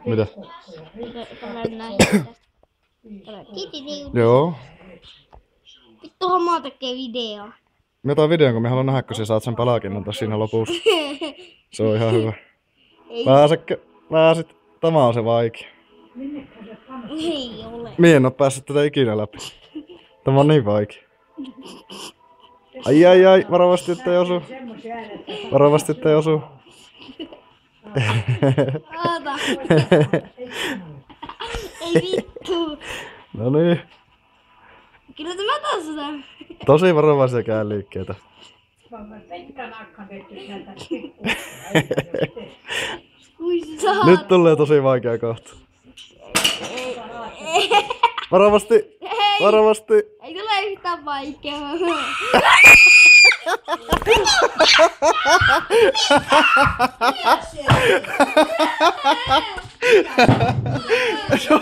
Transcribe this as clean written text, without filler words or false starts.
Mitä? Joo. Vittu homma tekee video. Mä otan videon, kun mä haluan nähdä, kun sä saat sen palkinnon tässä siinä lopussa. Se on ihan hyvä. Pääsekö? Pääsit. Tämä on se vaikea. Ei ole. Mie en oo päässyt tätä ikinä läpi. Tämä on niin vaikea. Ai, varovasti ettei osu. Varovasti ettei osu. Oota. Ei vittu. No niin. Kyllä tämä taas sitä. Tosi varovaisia käänliikkeitä. Nyt tulee tosi vaikea kohta. Varovasti! Varovasti! Ei tule yhtään vaikeaa. Se on